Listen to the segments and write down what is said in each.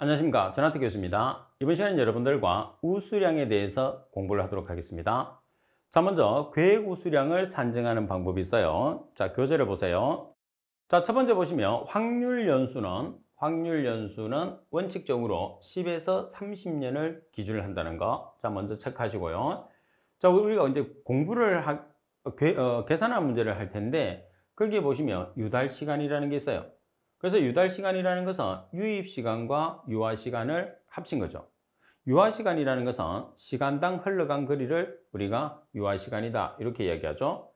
안녕하십니까, 전하태 교수입니다. 이번 시간은 여러분들과 우수량에 대해서 공부를 하도록 하겠습니다. 자, 먼저 계획 우수량을 산정하는 방법이 있어요. 자, 교재를 보세요. 자, 첫 번째 보시면 확률연수는 원칙적으로 10에서 30년을 기준을 한다는 거. 자, 먼저 체크하시고요. 자, 우리가 이제 계산한 문제를 할 텐데, 거기에 보시면 유달 시간이라는 게 있어요. 그래서 유달 시간이라는 것은 유입 시간과 유화 시간을 합친 거죠. 유화 시간이라는 것은 시간당 흘러간 거리를 우리가 유화 시간이다, 이렇게 이야기하죠.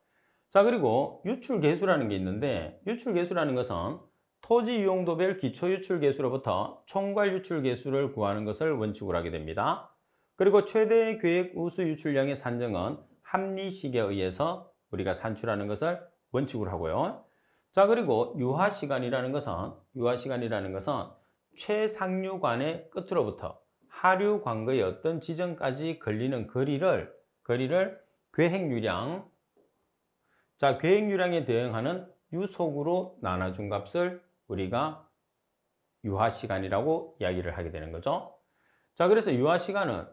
자, 그리고 유출 계수라는 게 있는데, 유출 계수라는 것은 토지 이용도별 기초 유출 계수로부터 총괄 유출 계수를 구하는 것을 원칙으로 하게 됩니다. 그리고 최대 계획 우수 유출량의 산정은 합리식에 의해서 우리가 산출하는 것을 원칙으로 하고요. 자, 그리고 유화시간이라는 것은 최상류관의 끝으로부터 하류관거의 어떤 지점까지 걸리는 거리를 계획유량, 자, 계획유량에 대응하는 유속으로 나눠준 값을 우리가 유화시간이라고 이야기를 하게 되는 거죠. 자, 그래서 유화시간은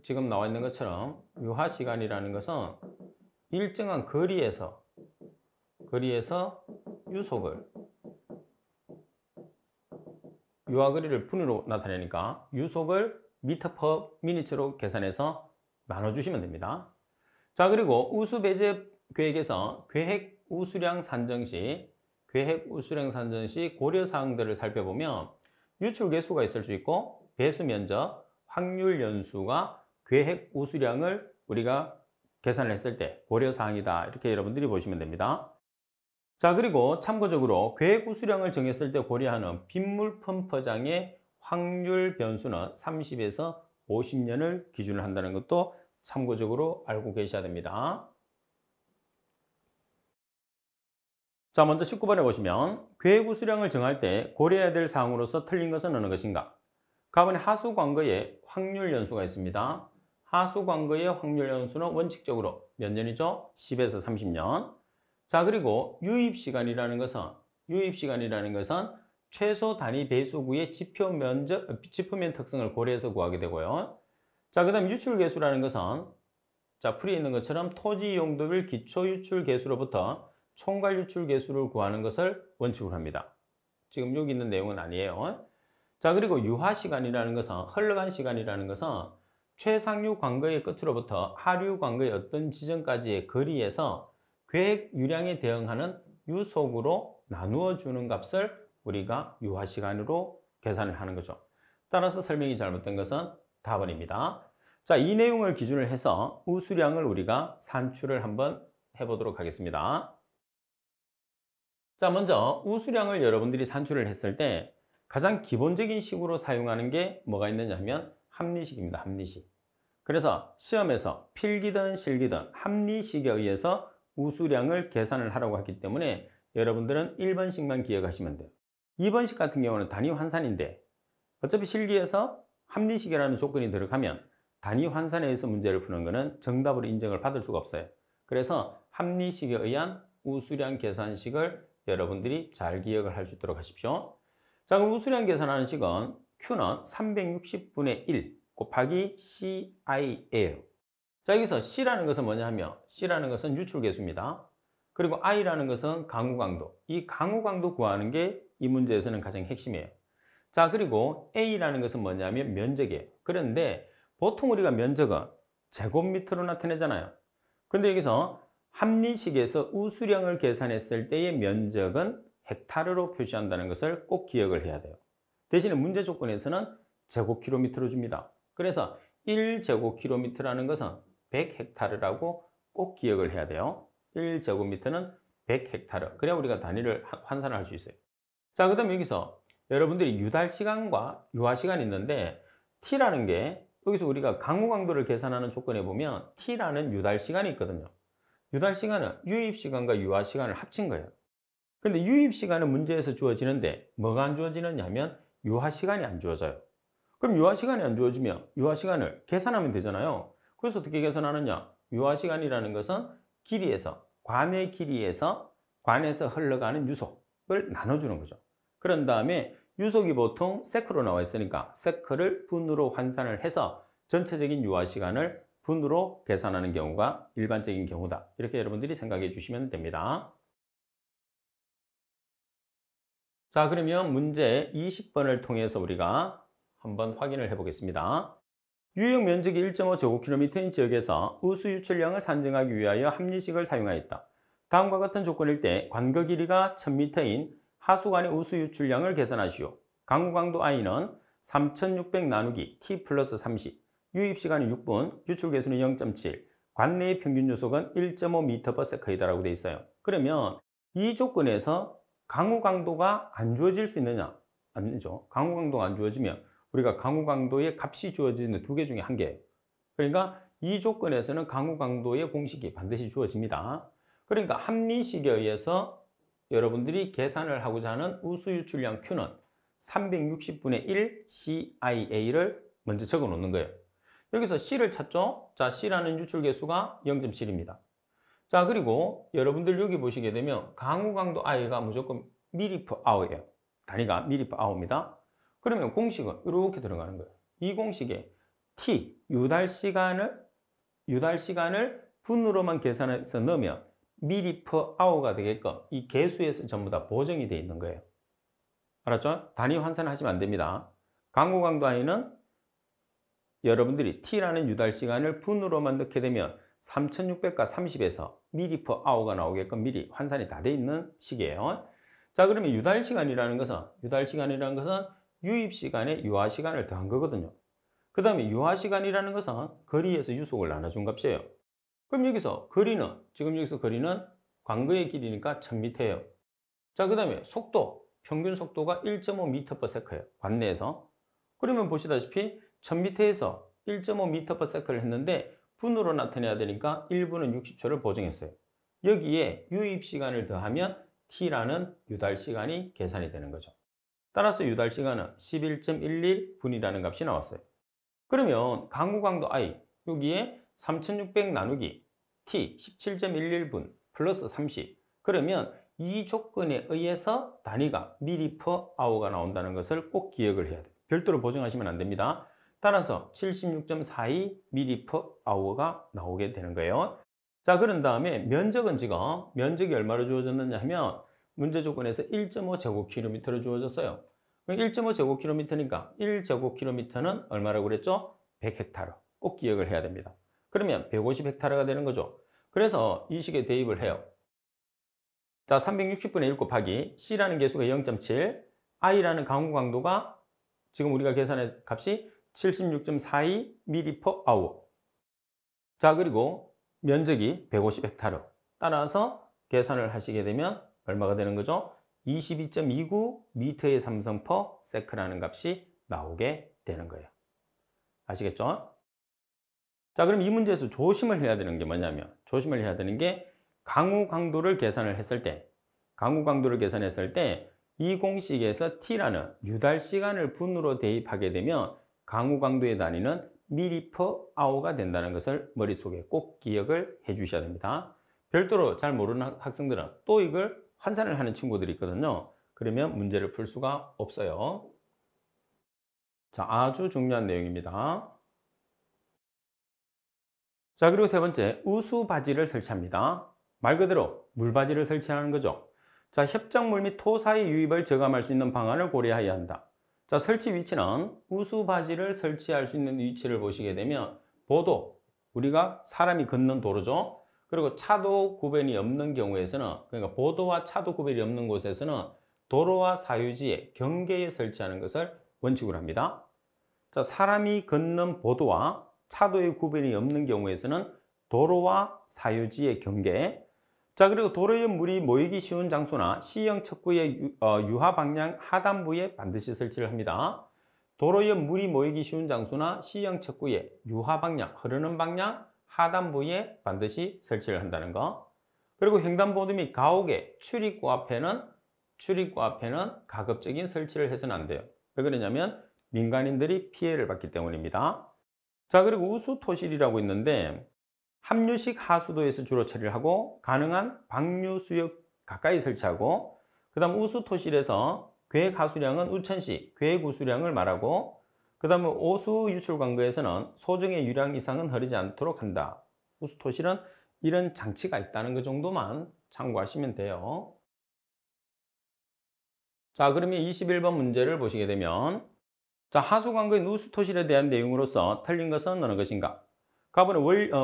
지금 나와 있는 것처럼 유화시간이라는 것은 일정한 거리에서 유속을, 유화거리를 분으로 나타내니까 유속을 미터 퍼 미니트로 계산해서 나눠주시면 됩니다. 자, 그리고 우수배제 계획에서 계획 우수량 산정 시 고려사항들을 살펴보면 유출 계수가 있을 수 있고, 배수 면적, 확률 연수가 계획 우수량을 우리가 계산을 했을 때 고려사항이다, 이렇게 여러분들이 보시면 됩니다. 자, 그리고 참고적으로 계획 우수량을 정했을 때 고려하는 빗물 펌프장의 확률 변수는 30에서 50년을 기준을 한다는 것도 참고적으로 알고 계셔야 됩니다. 자, 먼저 19번에 보시면 계획 우수량을 정할 때 고려해야 될 사항으로서 틀린 것은 어느 것인가? 가번에 하수 광거의 확률 연수가 있습니다. 하수 광거의 확률 연수는 원칙적으로 몇 년이죠? 10에서 30년. 자, 그리고 유입시간이라는 것은 최소 단위 배수구의 지표면 특성을 고려해서 구하게 되고요. 자, 그 다음 유출계수라는 것은, 자, 풀이에 있는 것처럼 토지 용도별 기초 유출계수로부터 총괄 유출계수를 구하는 것을 원칙으로 합니다. 지금 여기 있는 내용은 아니에요. 자, 그리고 유화시간이라는 것은, 흘러간 시간이라는 것은 최상류 광거의 끝으로부터 하류 광거의 어떤 지점까지의 거리에서 계획 유량에 대응하는 유속으로 나누어 주는 값을 우리가 유화시간으로 계산을 하는 거죠. 따라서 설명이 잘못된 것은 답번입니다. 자, 이 내용을 기준으로 해서 우수량을 우리가 산출을 한번 해보도록 하겠습니다. 자, 먼저 우수량을 여러분들이 산출을 했을 때 가장 기본적인 식으로 사용하는 게 뭐가 있느냐 하면 합리식입니다. 합리식. 그래서 시험에서 필기든 실기든 합리식에 의해서 우수량을 계산을 하라고 했기 때문에 여러분들은 1번씩만 기억하시면 돼요. 2번씩 같은 경우는 단위 환산인데, 어차피 실기에서 합리식이라는 조건이 들어가면 단위 환산에 의해서 문제를 푸는 것은 정답으로 인정을 받을 수가 없어요. 그래서 합리식에 의한 우수량 계산식을 여러분들이 잘 기억을 할 수 있도록 하십시오. 자, 그럼 우수량 계산하는 식은 Q는 360분의 1 곱하기 CI예요. 자, 여기서 C라는 것은 뭐냐 하면, C라는 것은 유출계수입니다. 그리고 I라는 것은 강우강도. 이 강우강도 구하는 게 이 문제에서는 가장 핵심이에요. 자, 그리고 A라는 것은 뭐냐면 면적이에요. 그런데 보통 우리가 면적은 제곱미터로 나타내잖아요. 근데 여기서 합리식에서 우수량을 계산했을 때의 면적은 헥타르로 표시한다는 것을 꼭 기억을 해야 돼요. 대신에 문제 조건에서는 제곱킬로미터로 줍니다. 그래서 1제곱킬로미터라는 것은 100헥타르라고 꼭 기억을 해야 돼요. 1제곱미터는 100헥타르. 그래야 우리가 단위를 환산을 할 수 있어요. 자, 그 다음에 여기서 여러분들이 유달시간과 유화시간이 있는데, T라는 게 여기서 우리가 강우강도를 계산하는 조건에 보면 T라는 유달시간이 있거든요. 유달시간은 유입시간과 유화시간을 합친 거예요. 근데 유입시간은 문제에서 주어지는데 뭐가 안 주어지느냐 하면 유화시간이 안 주어져요. 그럼 유화시간이 안 주어지면 유화시간을 계산하면 되잖아요. 그래서 어떻게 계산하느냐? 유화시간이라는 것은 관의 길이에서 관에서 흘러가는 유속을 나눠주는 거죠. 그런 다음에 유속이 보통 세크로 나와 있으니까 세크를 분으로 환산을 해서 전체적인 유화 시간을 분으로 계산하는 경우가 일반적인 경우다. 이렇게 여러분들이 생각해 주시면 됩니다. 자, 그러면 문제 20번을 통해서 우리가 한번 확인을 해 보겠습니다. 유역 면적이 1.5제곱킬로미터인 지역에서 우수 유출량을 산정하기 위하여 합리식을 사용하였다. 다음과 같은 조건일 때 관거 길이가 1000m인 하수관의 우수 유출량을 계산하시오. 강우 강도 i는 3600 나누기 t 플러스 30, 유입 시간은 6분, 유출 계수는 0.7, 관내의 평균 요속은 1.5m/s이다라고 되어 있어요. 그러면 이 조건에서 강우 강도가 안 주어질 수 있느냐? 아니죠. 강우 강도가 안 주어지면 우리가 강우 강도의 값이 주어지는 두 개 중에 한 개예요. 그러니까 이 조건에서는 강우 강도의 공식이 반드시 주어집니다. 그러니까 합리식에 의해서 여러분들이 계산을 하고자 하는 우수 유출량 Q는 360분의 1 CIA를 먼저 적어 놓는 거예요. 여기서 C를 찾죠? 자, C라는 유출 개수가 0.7입니다. 자, 그리고 여러분들 여기 보시게 되면 강우 강도 I가 무조건 ml/h예요. 단위가 ml/h입니다. 그러면 공식은 이렇게 들어가는 거예요. 이 공식에 T, 유달 시간을 분으로만 계산해서 넣으면 ml/h가 되게끔 이 계수에서 전부 다 보정이 되어 있는 거예요. 알았죠? 단위 환산하시면 안 됩니다. 강우 강도 I는 여러분들이 T라는 유달 시간을 분으로만 넣게 되면 3600과 30에서 ml/h가 나오게끔 미리 환산이 다 되어 있는 식이에요. 자, 그러면 유달 시간이라는 것은 유입 시간에 유화 시간을 더한 거거든요. 그 다음에 유화 시간이라는 것은 거리에서 유속을 나눠준 값이에요. 그럼 여기서 거리는 관거의 길이니까 1000m예요. 자, 그 다음에 속도, 평균 속도가 1.5m/s예요. 관내에서. 그러면 보시다시피 1000m에서 1.5m/s를 했는데 분으로 나타내야 되니까 1분은 60초를 보정했어요. 여기에 유입 시간을 더하면 T라는 유달 시간이 계산이 되는 거죠. 따라서 유달 시간은 11.11분이라는 값이 나왔어요. 그러면 강우 강도 I, 여기에 3600 나누기 T 17.11분 플러스 30. 그러면 이 조건에 의해서 단위가 ml/h가 나온다는 것을 꼭 기억을 해야 돼요. 별도로 보정하시면 안 됩니다. 따라서 76.42 ml/h가 나오게 되는 거예요. 자, 그런 다음에 면적은 지금 면적이 얼마로 주어졌느냐 하면 문제 조건에서 1.5제곱킬로미터로 주어졌어요. 1.5제곱킬로미터니까 1제곱킬로미터는 얼마라고 그랬죠? 100헥타르. 꼭 기억을 해야 됩니다. 그러면 150헥타르가 되는 거죠. 그래서 이 식에 대입을 해요. 자, 360분의 1 곱하기 C라는 개수가 0.7, I라는 강우 강도가 지금 우리가 계산한 값이 76.42 ml/h. 자, 그리고 면적이 150헥타르. 따라서 계산을 하시게 되면 얼마가 되는 거죠? 22.29 m의 삼성/s라는 값이 나오게 되는 거예요. 아시겠죠? 자, 그럼 이 문제에서 조심을 해야 되는 게 뭐냐면, 강우 강도를 계산을 했을 때, 이 공식에서 T라는 유달 시간을 분으로 대입하게 되면 강우 강도의 단위는 ml/h가 된다는 것을 머릿속에 꼭 기억을 해 주셔야 됩니다. 별도로 잘 모르는 학생들은 또 이걸 환산을 하는 친구들이 있거든요. 그러면 문제를 풀 수가 없어요. 자, 아주 중요한 내용입니다. 자, 그리고 세 번째, 우수바지를 설치합니다. 말 그대로 물바지를 설치하는 거죠. 자, 협작물 및 토사의 유입을 저감할 수 있는 방안을 고려해야 한다. 자, 설치 위치는 우수바지를 설치할 수 있는 위치를 보시게 되면 보도, 우리가 사람이 걷는 도로죠. 그리고 차도 구변이 없는 경우에서는, 그러니까 보도와 차도 구변이 없는 곳에서는 도로와 사유지의 경계에 설치하는 것을 원칙으로 합니다. 자, 사람이 걷는 보도와 차도의 구변이 없는 경우에서는 도로와 사유지의 경계. 자, 그리고 도로에 물이 모이기 쉬운 장소나 C형 척구의 유하 방향 하단부에 반드시 설치를 합니다. 도로에 물이 모이기 쉬운 장소나 C형 척구의 유하 방향, 흐르는 방향 하단부에 반드시 설치를 한다는 거. 그리고 횡단보도 및 가옥의 출입구 앞에는 가급적인 설치를 해서는 안 돼요. 왜 그러냐면 민간인들이 피해를 받기 때문입니다. 자, 그리고 우수토실이라고 있는데 합류식 하수도에서 주로 처리를 하고 가능한 방류수역 가까이 설치하고, 그 다음 우수토실에서 괴 가수량은 우천시 괴 구수량을 말하고, 그 다음에 오수 유출 관거에서는 소정의 유량 이상은 흐르지 않도록 한다. 우수토실은 이런 장치가 있다는 것 정도만 참고하시면 돼요. 자, 그러면 21번 문제를 보시게 되면, 자, 하수 관거의 우수토실에 대한 내용으로서 틀린 것은 어느 것인가? 가번은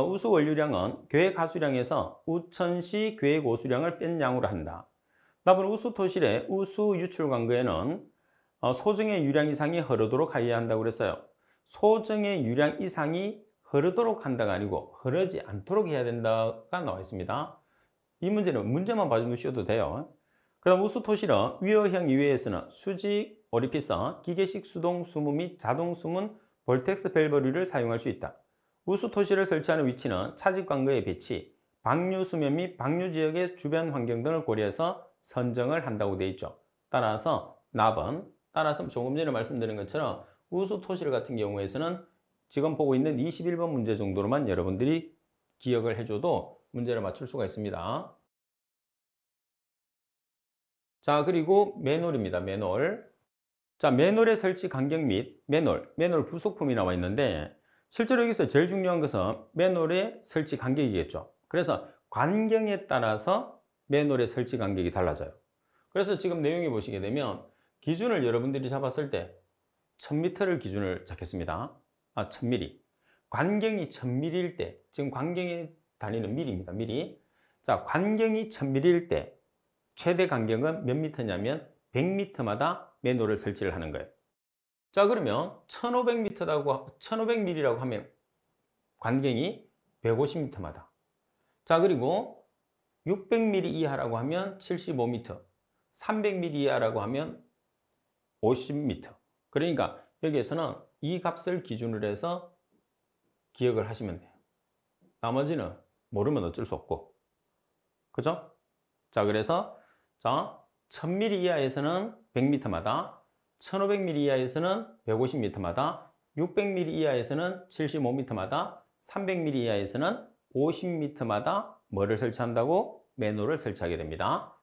우수 원유량은 계획 하수량에서 우천시 계획 오수량을 뺀 양으로 한다. 답은 우수 토실의 우수 유출 관거에는 소정의 유량 이상이 흐르도록 하여야 한다고 그랬어요. 소정의 유량 이상이 흐르도록 한다가 아니고 흐르지 않도록 해야 된다가 나와 있습니다. 이 문제는 문제만 봐주셔도 돼요. 그 다음 우수 토실은 위어형 이외에서는 수직 오리피스, 기계식 수동 수문 및 자동 수문 볼텍스 밸브류를 사용할 수 있다. 우수 토실을 설치하는 위치는 차직 관거의 배치, 방류 수면 및 방류 지역의 주변 환경 등을 고려해서 선정을 한다고 되어 있죠. 따라서 따라서 조금 전에 말씀드린 것처럼 우수 토실 같은 경우에서는 지금 보고 있는 21번 문제 정도로만 여러분들이 기억을 해줘도 문제를 맞출 수가 있습니다. 자, 그리고 맨홀입니다. 맨홀. 자, 맨홀의 설치 간격 및 맨홀 부속품이 나와 있는데, 실제로 여기서 제일 중요한 것은 맨홀의 설치 간격이겠죠. 그래서 관경에 따라서 맨홀의 설치 간격이 달라져요. 그래서 지금 내용이 보시게 되면 기준을 여러분들이 잡았을 때 1000m를 기준을 잡겠습니다. 1000mm. 관경이 1000mm일 때, 지금 관경의 단위는 mm입니다. mm. 자, 관경이 1000mm일 때 최대 간격은 몇 미터냐면 100m마다 맨홀을 설치를 하는 거예요. 자, 그러면 1500mm라고 하면 관경이 150m마다. 자, 그리고 600mm 이하라고 하면 75m, 300mm 이하라고 하면 50m. 그러니까 여기에서는 이 값을 기준으로 해서 기억을 하시면 돼요. 나머지는 모르면 어쩔 수 없고. 그죠? 자, 그래서 1000mm 이하에서는 100m마다, 1500mm 이하에서는 150m마다, 600mm 이하에서는 75m마다, 300mm 이하에서는 50m마다 뭐를 설치한다고? 맨홀을 설치하게 됩니다.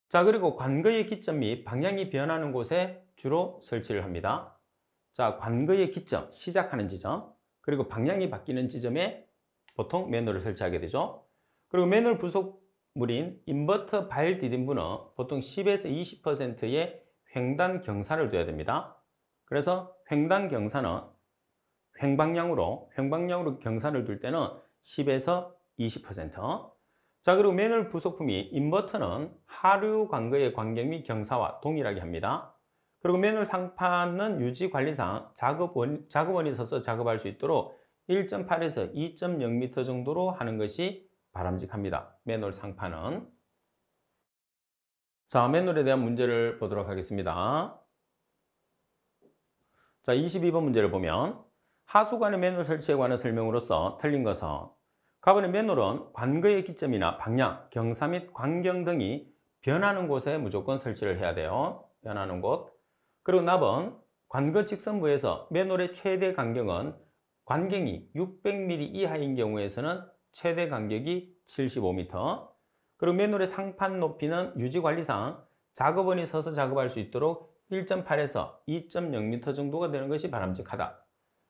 자, 그리고 관거의 기점 및 방향이 변하는 곳에 주로 설치를 합니다. 자, 관거의 기점, 시작하는 지점, 그리고 방향이 바뀌는 지점에 보통 맨홀을 설치하게 되죠. 그리고 맨홀 부속물인 인버터 발 디딤부는 보통 10에서 20%의 횡단 경사를 둬야 됩니다. 그래서 횡단 경사는 횡방향으로 경사를 둘 때는 10에서 20%. 자, 그리고 맨홀 부속품이 인버터는 하류 관거의 간격 및 경사와 동일하게 합니다. 그리고 맨홀 상판은 유지 관리상 작업원이 서서 작업할 수 있도록 1.8에서 2.0m 정도로 하는 것이 바람직합니다. 맨홀 상판은. 자, 맨홀에 대한 문제를 보도록 하겠습니다. 자, 22번 문제를 보면 하수관의 맨홀 설치에 관한 설명으로서 틀린 것은 가번의 맨홀은 관거의 기점이나 방향, 경사 및 광경 등이 변하는 곳에 무조건 설치를 해야 돼요. 변하는 곳. 그리고 납은 관거 직선부에서 맨홀의 최대 간격은 관경이 600mm 이하인 경우에서는 최대 간격이 75m. 그리고 맨홀의 상판 높이는 유지관리상 작업원이 서서 작업할 수 있도록 1.8에서 2.0m 정도가 되는 것이 바람직하다.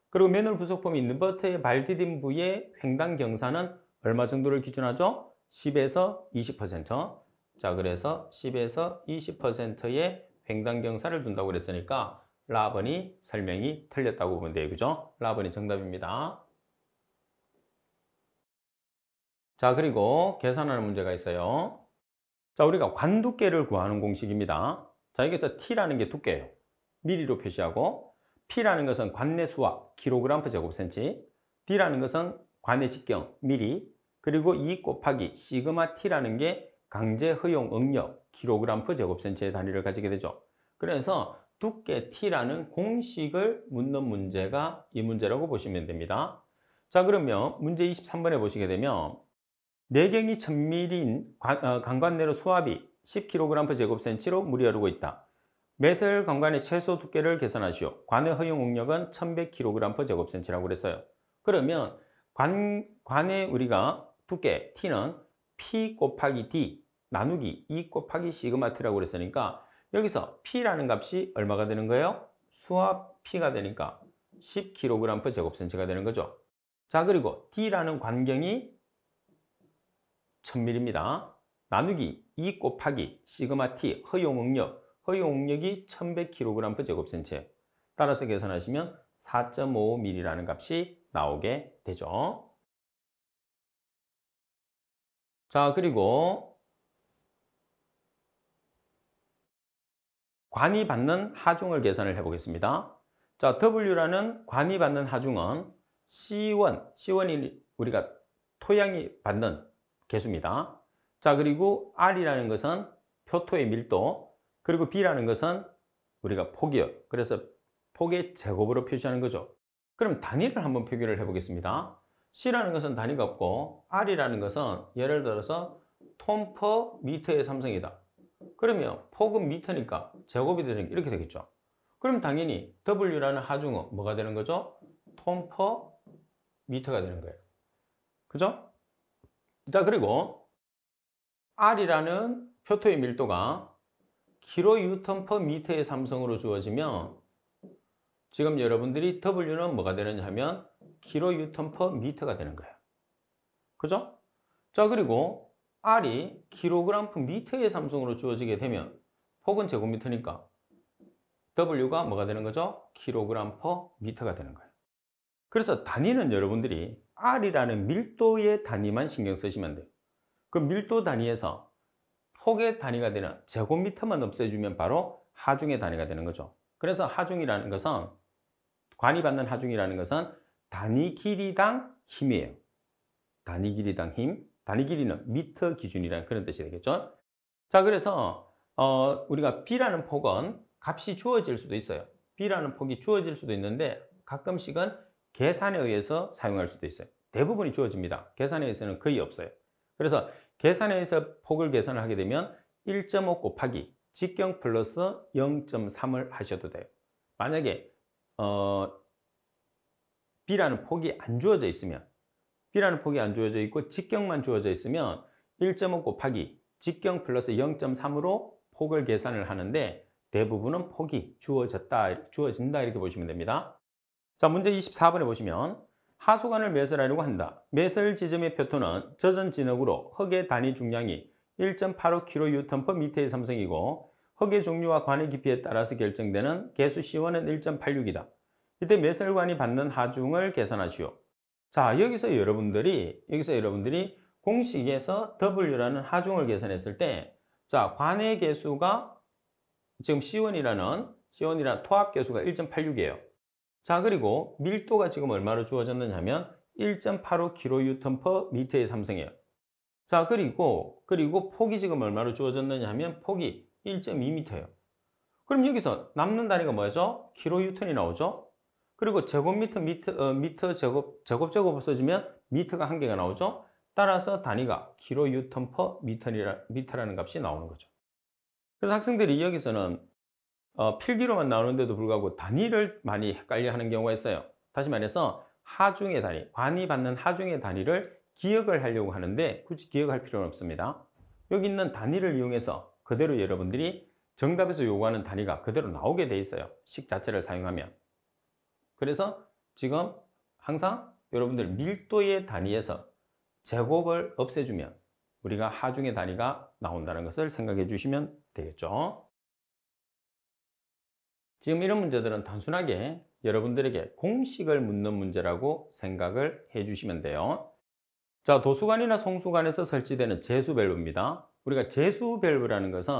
그리고 맨홀 부속품이 인버터의 발 디딤부의 횡단 경사는 얼마 정도를 기준하죠? 10에서 20%. 자, 그래서 10에서 20%의 횡단 경사를 둔다고 그랬으니까 라번이 설명이 틀렸다고 보면 돼요. 그죠? 라번이 정답입니다. 자, 그리고 계산하는 문제가 있어요. 자, 우리가 관 두께를 구하는 공식입니다. 자, 여기서 T라는 게 두께예요. 미리로 표시하고, P라는 것은 관내 수압, kg/제곱센치, D라는 것은 관내 직경, 미리, 그리고 2 곱하기 시그마 T라는 게 강제 허용 응력, kg/제곱센치의 단위를 가지게 되죠. 그래서 두께 T라는 공식을 묻는 문제가 이 문제라고 보시면 됩니다. 자, 그러면 문제 23번에 보시게 되면 내경이 1000mm인 강관 내로 수압이 10kg/제곱센치로 물이 흐르고 있다. 매설 관관의 최소 두께를 계산하시오. 관의 허용 응력은 1100kg/제곱센치라고 그랬어요. 그러면 관의 우리가 두께 T는 P 곱하기 D 나누기 2 곱하기 시그마 T라고 그랬으니까 여기서 P라는 값이 얼마가 되는 거예요? 수압 P가 되니까 10kg/제곱센치가 되는 거죠. 자, 그리고 D라는 관경이 1000mm입니다. 나누기 2 곱하기 시그마 T 허용 응력이 1100kg/제곱센치. 따라서 계산하시면 4.55mm라는 값이 나오게 되죠. 자, 그리고 관이 받는 하중을 계산을 해보겠습니다. 자, W라는 관이 받는 하중은 C1이 우리가 토양이 받는 개수입니다. 자, 그리고 R이라는 것은 표토의 밀도, 그리고 B라는 것은 우리가 폭이요. 그래서 폭의 제곱으로 표시하는 거죠. 그럼 단위를 한번 표기를 해보겠습니다. C라는 것은 단위가 없고 R이라는 것은 예를 들어서 톤/미터의 삼성이다. 그러면 폭은 미터니까 제곱이 되는 게 이렇게 되겠죠. 그럼 당연히 W라는 하중은 뭐가 되는 거죠? 톤/미터가 되는 거예요. 그죠? 자, 그리고 R이라는 표토의 밀도가 kNm/m의 삼성으로 주어지면 지금 여러분들이 W는 뭐가 되느냐 하면 kNm/m가 되는 거예요. 그죠? 자, 그리고 R이 kg/m의 삼성으로 주어지게 되면 폭은 제곱미터니까 W가 뭐가 되는 거죠? kg/m가 되는 거예요. 그래서 단위는 여러분들이 R이라는 밀도의 단위만 신경 쓰시면 돼요. 그 밀도 단위에서 폭의 단위가 되는 제곱미터만 없애주면 바로 하중의 단위가 되는 거죠. 그래서 하중이라는 것은, 관이 받는 하중이라는 것은 단위 길이당 힘이에요. 단위 길이당 힘, 단위 길이는 미터 기준이라는 그런 뜻이 되겠죠. 자, 그래서 우리가 B라는 폭은 값이 주어질 수도 있어요. B라는 폭이 주어질 수도 있는데 가끔씩은 계산에 의해서 사용할 수도 있어요. 대부분이 주어집니다. 계산에 의해서는 거의 없어요. 그래서 계산에 의해서 폭을 계산을 하게 되면 1.5 곱하기 직경 플러스 0.3을 하셔도 돼요. 만약에 B라는 폭이 안 주어져 있으면, B라는 폭이 안 주어져 있고 직경만 주어져 있으면 1.5 곱하기 직경 플러스 0.3으로 폭을 계산을 하는데 대부분은 폭이 주어진다 이렇게 보시면 됩니다. 자, 문제 24번에 보시면 하수관을 매설하려고 한다. 매설 지점의 표토는 젖은 진흙으로 흙의 단위 중량이 1.85kNm/m의 삼성이고 흙의 종류와 관의 깊이에 따라서 결정되는 개수 C1은 1.86이다. 이때 매설관이 받는 하중을 계산하시오. 자, 여기서 여러분들이 공식에서 W라는 하중을 계산했을 때, 자, 관의 개수가 지금 C1이라는 토합 개수가 1.86이에요. 자, 그리고 밀도가 지금 얼마로 주어졌느냐 하면 1.85kNm/m의 삼성이에요. 자, 그리고 폭이 지금 얼마로 주어졌느냐 하면 폭이 1.2m예요. 그럼 여기서 남는 단위가 뭐죠? kN이 나오죠? 그리고 제곱미터, 미터 제곱 없어지면 미터가 한 개가 나오죠? 따라서 단위가 kNm/m라는 값이 나오는 거죠. 그래서 학생들이 여기서는 필기로만 나오는데도 불구하고 단위를 많이 헷갈려 하는 경우가 있어요. 다시 말해서 하중의 단위, 관이 받는 하중의 단위를 기억을 하려고 하는데 굳이 기억할 필요는 없습니다. 여기 있는 단위를 이용해서 그대로 여러분들이 정답에서 요구하는 단위가 그대로 나오게 돼 있어요. 식 자체를 사용하면. 그래서 지금 항상 여러분들 밀도의 단위에서 제곱을 없애주면 우리가 하중의 단위가 나온다는 것을 생각해 주시면 되겠죠. 지금 이런 문제들은 단순하게 여러분들에게 공식을 묻는 문제라고 생각을 해 주시면 돼요. 자, 도수관이나 송수관에서 설치되는 제수 밸브입니다. 우리가 제수 밸브라는 것은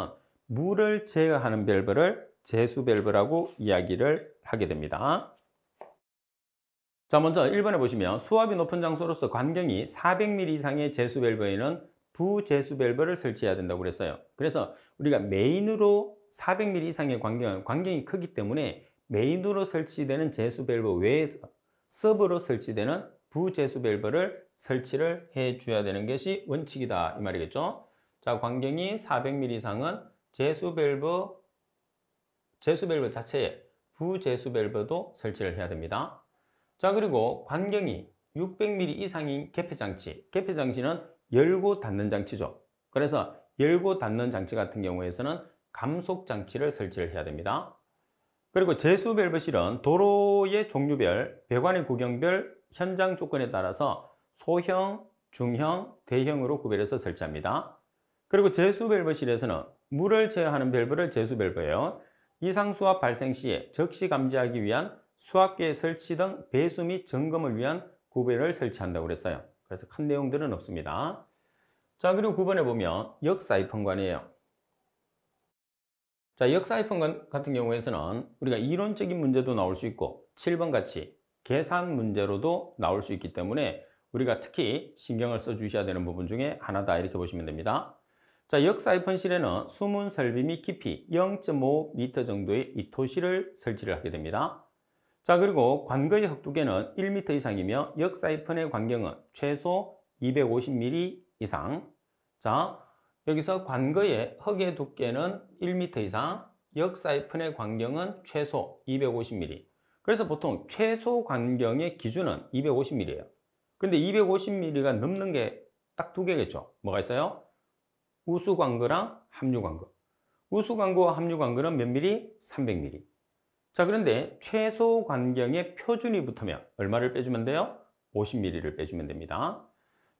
물을 제어하는 밸브를 제수 밸브라고 이야기를 하게 됩니다. 자, 먼저 1번에 보시면 수압이 높은 장소로서 관경이 400mm 이상의 제수 밸브에는 부제수 밸브를 설치해야 된다고 그랬어요. 그래서 우리가 메인으로 400mm 이상의 관경이 크기 때문에 메인으로 설치되는 제수 밸브 외에서 서브로 설치되는 부제수 밸브를 설치를 해 줘야 되는 것이 원칙이다 이 말이겠죠. 자, 관경이 400mm 이상은 제수 밸브 자체에 부제수 밸브도 설치를 해야 됩니다. 자, 그리고 관경이 600mm 이상인 개폐장치. 개폐장치는 열고 닫는 장치죠. 그래서 열고 닫는 장치 같은 경우에서는 감속 장치를 설치를 해야 됩니다. 그리고 제수 밸브실은 도로의 종류별, 배관의 구경별, 현장 조건에 따라서 소형, 중형, 대형으로 구별해서 설치합니다. 그리고 제수 밸브실에서는 물을 제어하는 밸브를 제수 밸브예요. 이상 수압 발생 시에 적시 감지하기 위한 수압계 설치 등 배수 및 점검을 위한 구별을 설치한다고 그랬어요. 그래서 큰 내용들은 없습니다. 자, 그리고 9번에 보면 역사이펀관이에요. 자, 역사이펀관 같은 경우에서는 우리가 이론적인 문제도 나올 수 있고 7번 같이 계산 문제로도 나올 수 있기 때문에 우리가 특히 신경을 써 주셔야 되는 부분 중에 하나다 이렇게 보시면 됩니다. 자, 역사이펀실에는 수문 설비 및 깊이 0.5m 정도의 이토실을 설치를 하게 됩니다. 자, 그리고 관거의 흑두께는 1m 이상이며 역사이펀의 관경은 최소 250mm 이상. 자, 여기서 관거의 흑의 두께는 1m 이상, 역사이펀의 관경은 최소 250mm. 그래서 보통 최소 관경의 기준은 250mm예요. 근데 250mm가 넘는 게 딱 두 개겠죠. 뭐가 있어요? 우수관거랑 함유관거. 우수관거와 함유관거는 몇 mm? 300mm. 자, 그런데 최소 관경의 표준이 붙으면 얼마를 빼주면 돼요? 50mm를 빼주면 됩니다.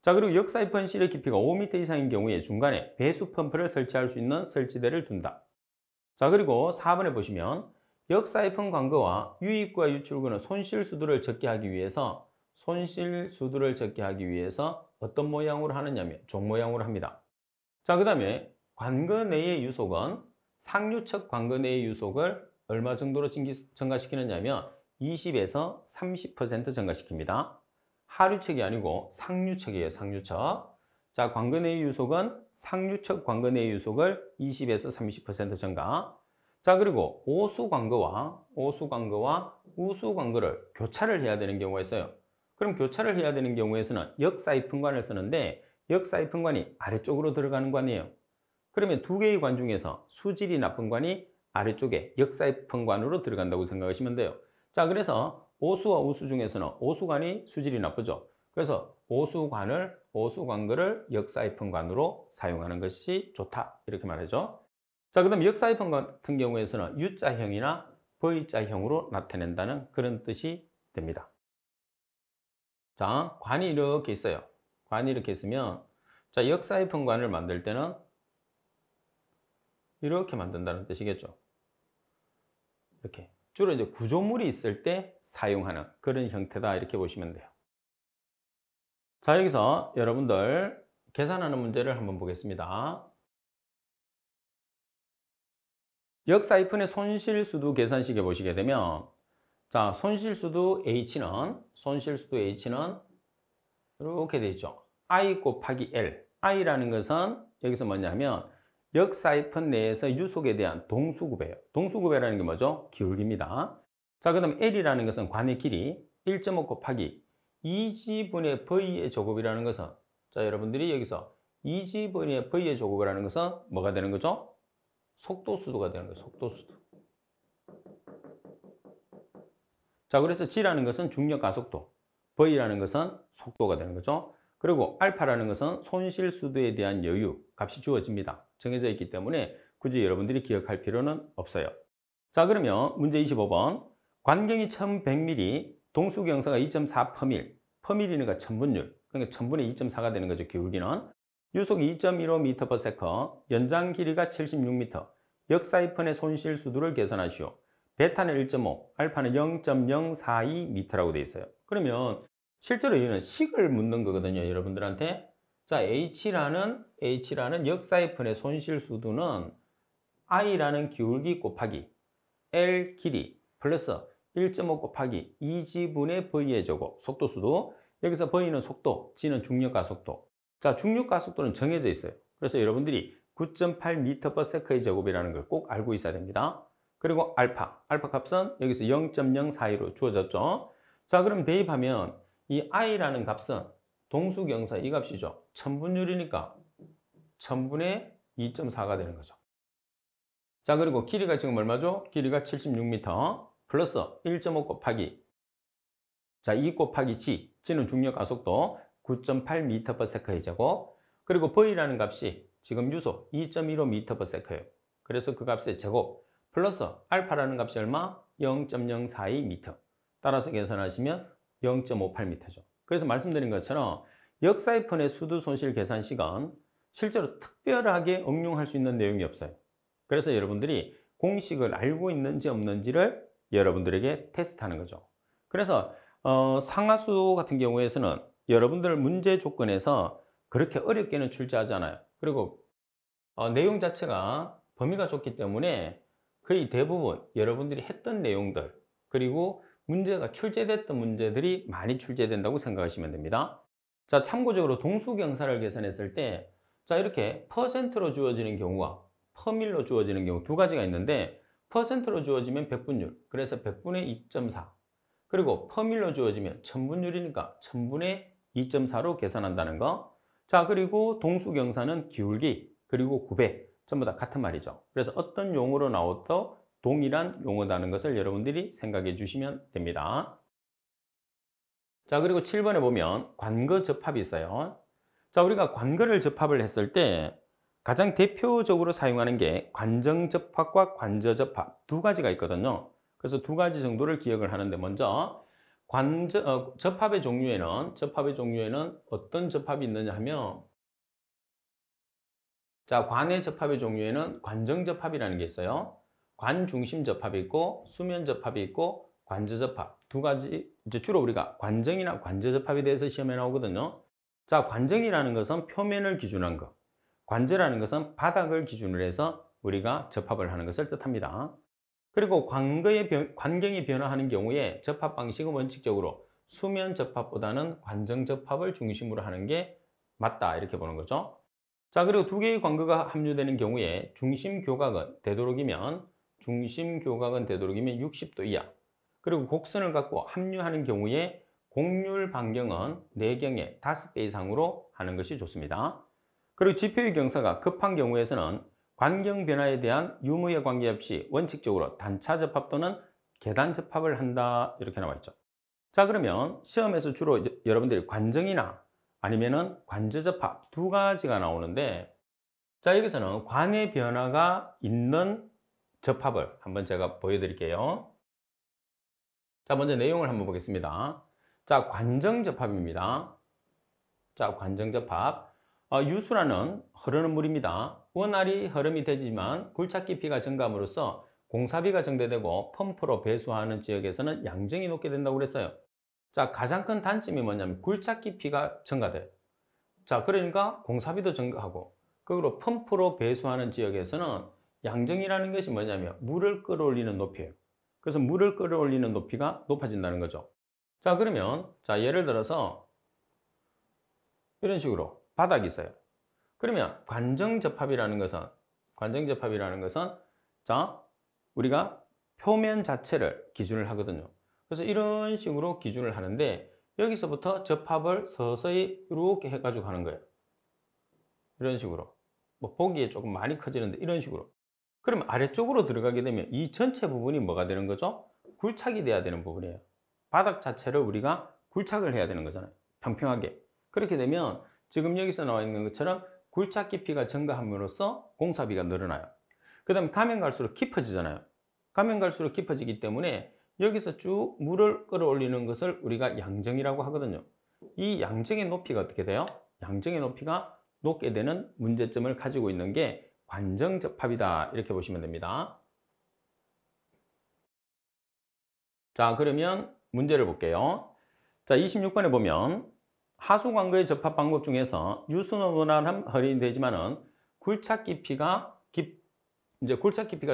자, 그리고 역사이펀실의 깊이가 5m 이상인 경우에 중간에 배수 펌프를 설치할 수 있는 설치대를 둔다. 자, 그리고 4번에 보시면 역사이펀 관거와 유입구와 유출구는 손실수도를 적게 하기 위해서 어떤 모양으로 하느냐면 종 모양으로 합니다. 자, 그 다음에 관거 내의 유속은 상류측 관거 내의 유속을 얼마 정도로 증가시키느냐면 20에서 30% 증가시킵니다. 하류측이 아니고 상류측이에요. 상류측. 자, 관거 내의 유속은 상류측 관거 내의 유속을 20에서 30% 증가. 자, 그리고 오수관거와 우수관거를 교차를 해야 되는 경우가 있어요. 그럼 교차를 해야 되는 경우에서는 역사이펀관을 쓰는데 역사이펀관이 아래쪽으로 들어가는 관이에요. 그러면 두 개의 관 중에서 수질이 나쁜 관이 아래쪽에 역사이펀관으로 들어간다고 생각하시면 돼요. 자, 그래서 오수와 우수 중에서는 오수관이 수질이 나쁘죠. 그래서 오수관거를 역사이펀관으로 사용하는 것이 좋다 이렇게 말하죠. 자, 그 다음 역사이펀 같은 경우에서는 U자형이나 V자형으로 나타낸다는 그런 뜻이 됩니다. 자, 관이 이렇게 있어요. 관이 이렇게 있으면 자, 역사이펀관을 만들 때는 이렇게 만든다는 뜻이겠죠. 이렇게 주로 이제 구조물이 있을 때 사용하는 그런 형태다 이렇게 보시면 돼요. 자, 여기서 여러분들 계산하는 문제를 한번 보겠습니다. 역사이펀의 손실수도 계산식에 보시게 되면 자, 손실수도 H는 이렇게 되어 있죠. I 곱하기 L. I라는 것은 여기서 뭐냐면 역사이펀 내에서 유속에 대한 동수구배예요. 동수구배라는 게 뭐죠? 기울기입니다. 자, 그 다음 L이라는 것은 관의 길이 1.5 곱하기 2G분의 V의 제곱이라는 것은 자, 여러분들이 여기서 2G분의 V의 제곱이라는 것은 뭐가 되는 거죠? 속도수도가 되는 거예요. 속도수도. 자, 그래서 G라는 것은 중력 가속도, V라는 것은 속도가 되는 거죠. 그리고 알파라는 것은 손실수도에 대한 여유, 값이 주어집니다. 정해져 있기 때문에 굳이 여러분들이 기억할 필요는 없어요. 자, 그러면 문제 25번. 관경이 1100mm, 동수경사가 2.4%, 퍼밀이니까 천분율, 그러니까 천분의 2.4가 되는 거죠. 기울기는. 유속이 2.15m/s, 연장 길이가 76m, 역사이펀의 손실수도를 계산하시오. 베타는 1.5, 알파는 0.042m라고 되어 있어요. 그러면 실제로 이거는 식을 묻는 거거든요, 여러분들한테. 자, H라는 역사이펀의 손실수도는 I라는 기울기 곱하기 L 길이 플러스 1.5 곱하기 2G분의 V의 제곱, 속도수도. 여기서 V는 속도, G는 중력가속도. 자, 중력가속도는 정해져 있어요. 그래서 여러분들이 9.8m/s의 제곱이라는 걸 꼭 알고 있어야 됩니다. 그리고 알파 값은 여기서 0.042로 주어졌죠. 자, 그럼 대입하면 이 I라는 값은 동수경사 이 값이죠. 천분율이니까 천분의 2.4가 되는 거죠. 자, 그리고 길이가 지금 얼마죠? 길이가 76m 플러스 1.5 곱하기 자, 2 곱하기 G는 중력가속도 9.8m/s의 제곱. 그리고 V라는 값이 지금 유속 2.15m/s예요. 그래서 그 값의 제곱 플러스 알파라는 값이 얼마? 0.042m. 따라서 계산하시면 0.58m죠. 그래서 말씀드린 것처럼 역사이펀의 수두 손실 계산식은 실제로 특별하게 응용할 수 있는 내용이 없어요. 그래서 여러분들이 공식을 알고 있는지 없는지를 여러분들에게 테스트하는 거죠. 그래서 상하수 같은 경우에서는 여러분들 문제 조건에서 그렇게 어렵게는 출제하지 않아요. 그리고 내용 자체가 범위가 좁기 때문에 거의 대부분 여러분들이 했던 내용들, 그리고 문제가 출제됐던 문제들이 많이 출제된다고 생각하시면 됩니다. 자, 참고적으로 동수경사를 계산했을 때, 자, 이렇게 퍼센트로 주어지는 경우와 퍼밀로 주어지는 경우 두 가지가 있는데, 퍼센트로 주어지면 백분율, 그래서 100분의 2.4. 그리고 퍼밀로 주어지면 천분율이니까 1000분의 2.4로 계산한다는 거. 자, 그리고 동수경사는 기울기, 그리고 구배, 전부 다 같은 말이죠. 그래서 어떤 용어로 나와도 동일한 용어라는 것을 여러분들이 생각해 주시면 됩니다. 자, 그리고 7번에 보면 관거 접합이 있어요. 자, 우리가 관거를 접합을 했을 때 가장 대표적으로 사용하는 게 관정접합과 관저접합 두 가지가 있거든요. 그래서 두 가지 정도를 기억을 하는데, 먼저 접합의 종류에는 어떤 접합이 있느냐 하면, 자, 관의 접합의 종류에는 관정접합이라는 게 있어요. 관중심 접합이 있고 수면 접합이 있고 관저접합 두 가지. 이제 주로 우리가 관정이나 관저접합에 대해서 시험에 나오거든요. 자, 관정이라는 것은 표면을 기준으로 한 것, 관저라는 것은 바닥을 기준으로 해서 우리가 접합을 하는 것을 뜻합니다. 그리고 관경이 변화하는 경우에 접합 방식은 원칙적으로 수면 접합보다는 관정 접합을 중심으로 하는 게 맞다, 이렇게 보는 거죠. 자, 그리고 두 개의 관거가 합류되는 경우에 중심 교각은 되도록이면 60도 이하, 그리고 곡선을 갖고 합류하는 경우에 곡률 반경은 내경의 5배 이상으로 하는 것이 좋습니다. 그리고 지표의 경사가 급한 경우에서는 관경 변화에 대한 유무의 관계 없이 원칙적으로 단차 접합 또는 계단 접합을 한다, 이렇게 나와 있죠. 자, 그러면 시험에서 주로 여러분들이 관정이나 아니면은 관저접합 두 가지가 나오는데, 자, 여기서는 관의 변화가 있는 접합을 한번 제가 보여드릴게요. 자, 먼저 내용을 한번 보겠습니다. 자, 관정접합입니다. 자, 관정접합. 유수라는 흐르는 물입니다. 원활히 흐름이 되지만 굴착 깊이가 증가함으로써 공사비가 증대되고 펌프로 배수하는 지역에서는 양정이 높게 된다고 그랬어요. 자, 가장 큰 단점이 뭐냐면 굴착 깊이가 증가돼요. 자, 그러니까 공사비도 증가하고, 그리고 펌프로 배수하는 지역에서는 양정이라는 것이 뭐냐면 물을 끌어올리는 높이예요. 그래서 물을 끌어올리는 높이가 높아진다는 거죠. 자, 그러면 자, 예를 들어서 이런 식으로 바닥이 있어요. 그러면 관정접합이라는 것은 자, 우리가 표면 자체를 기준을 하거든요. 그래서 이런 식으로 기준을 하는데, 여기서부터 접합을 서서히 이렇게 해가지고 가는 거예요. 이런 식으로. 뭐 보기에 조금 많이 커지는데 이런 식으로. 그러면 아래쪽으로 들어가게 되면 이 전체 부분이 뭐가 되는 거죠? 굴착이 돼야 되는 부분이에요. 바닥 자체를 우리가 굴착을 해야 되는 거잖아요. 평평하게. 그렇게 되면 지금 여기서 나와 있는 것처럼 굴착 깊이가 증가함으로써 공사비가 늘어나요. 그 다음에 가면 갈수록 깊어지잖아요. 가면 갈수록 깊어지기 때문에 여기서 쭉 물을 끌어올리는 것을 우리가 양정이라고 하거든요. 이 양정의 높이가 어떻게 돼요? 양정의 높이가 높게 되는 문제점을 가지고 있는 게 관정접합이다, 이렇게 보시면 됩니다. 자, 그러면 문제를 볼게요. 자, 26번에 보면 하수관거의 접합 방법 중에서 유수는 원활한 흐름이 되지만은 굴착 깊이가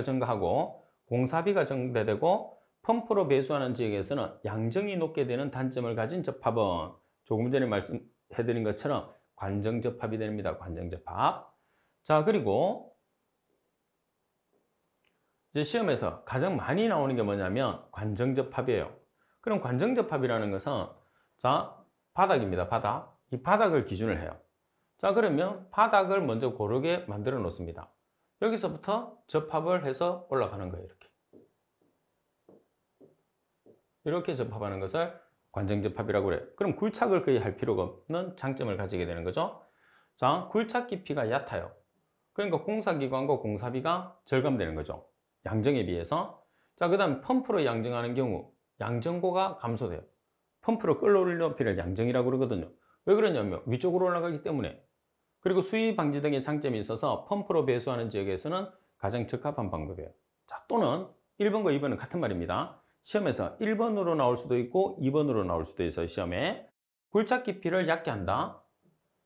증가하고 공사비가 증대되고 펌프로 배수하는 지역에서는 양정이 높게 되는 단점을 가진 접합은 조금 전에 말씀해드린 것처럼 관정접합이 됩니다. 관정접합. 자, 그리고 이제 시험에서 가장 많이 나오는 게 뭐냐면 관정접합이에요. 그럼 관정접합이라는 것은 자, 바닥입니다. 바닥. 이 바닥을 기준을 해요. 자, 그러면 바닥을 먼저 고르게 만들어 놓습니다. 여기서부터 접합을 해서 올라가는 거예요. 이렇게 접합하는 것을 관정접합이라고 그래요. 그럼 굴착을 거의 할 필요가 없는 장점을 가지게 되는 거죠. 자, 굴착 깊이가 얕아요. 그러니까 공사기관과 공사비가 절감되는 거죠. 양정에 비해서. 자, 그 다음 펌프로 양정하는 경우 양정고가 감소돼요. 펌프로 끌어올리는 높이를 양정이라고 그러거든요. 왜 그러냐면 위쪽으로 올라가기 때문에. 그리고 수위 방지 등의 장점이 있어서 펌프로 배수하는 지역에서는 가장 적합한 방법이에요. 자, 또는 1번과 2번은 같은 말입니다. 시험에서 1번으로 나올 수도 있고 2번으로 나올 수도 있어요. 시험에. 굴착 깊이를 얕게 한다.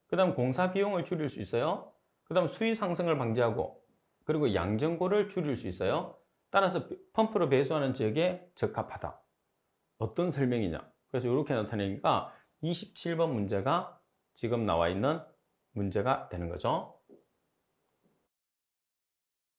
그 다음 공사 비용을 줄일 수 있어요. 그 다음 수위 상승을 방지하고 그리고 양정고를 줄일 수 있어요. 따라서 펌프로 배수하는 지역에 적합하다. 어떤 설명이냐. 그래서 이렇게 나타내니까 27번 문제가 지금 나와 있는 문제가 되는 거죠.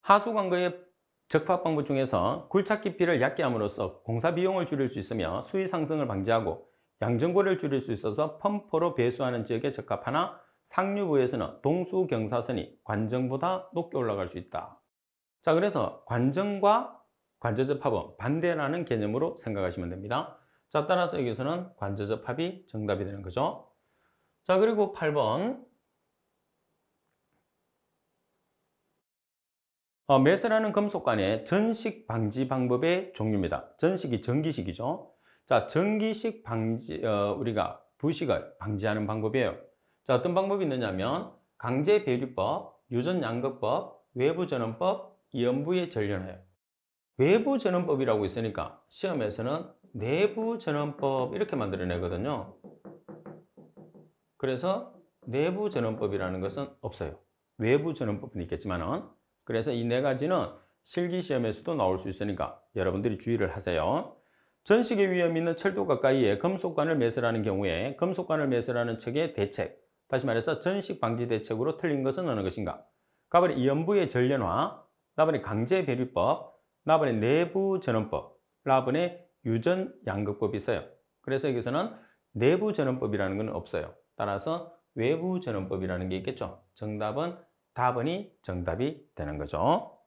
하수 관거의 적합 방법 중에서 굴착 깊이를 얕게 함으로써 공사 비용을 줄일 수 있으며 수위 상승을 방지하고 양정고를 줄일 수 있어서 펌프로 배수하는 지역에 적합하나 상류부에서는 동수 경사선이 관정보다 높게 올라갈 수 있다. 자, 그래서 관정과 관저접합은 반대라는 개념으로 생각하시면 됩니다. 자, 따라서 여기서는 관저접합이 정답이 되는 거죠. 자, 그리고 8번. 매설하는 금속관의 전식 방지 방법의 종류입니다. 전식이 전기식이죠. 자, 전기식 방지, 우리가 부식을 방지하는 방법이에요. 자, 어떤 방법이 있느냐면 강제 배류법, 유전 양극법, 외부 전원법, 이연부의 전련화예요. 외부 전원법이라고 있으니까 시험에서는 내부 전원법 이렇게 만들어내거든요. 그래서 내부 전원법이라는 것은 없어요. 외부 전원법은 있겠지만은. 그래서 이 네 가지는 실기 시험에서도 나올 수 있으니까 여러분들이 주의를 하세요. 전식의 위험이 있는 철도 가까이에 금속관을 매설하는 경우에 금속관을 매설하는 측의 대책, 다시 말해서 전식 방지 대책으로 틀린 것은 어느 것인가? 가번에 이연부의 전련화, 나번에 강제 배류법, 나번에 내부 전원법, 나번에 유전 양극법이 있어요. 그래서 여기서는 내부 전원법이라는 건 없어요. 따라서 외부 전원법이라는 게 있겠죠. 정답은 답은이 정답이 되는 거죠.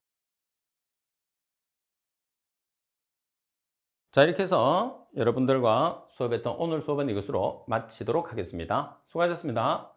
자, 이렇게 해서 여러분들과 수업했던 오늘 수업은 이것으로 마치도록 하겠습니다. 수고하셨습니다.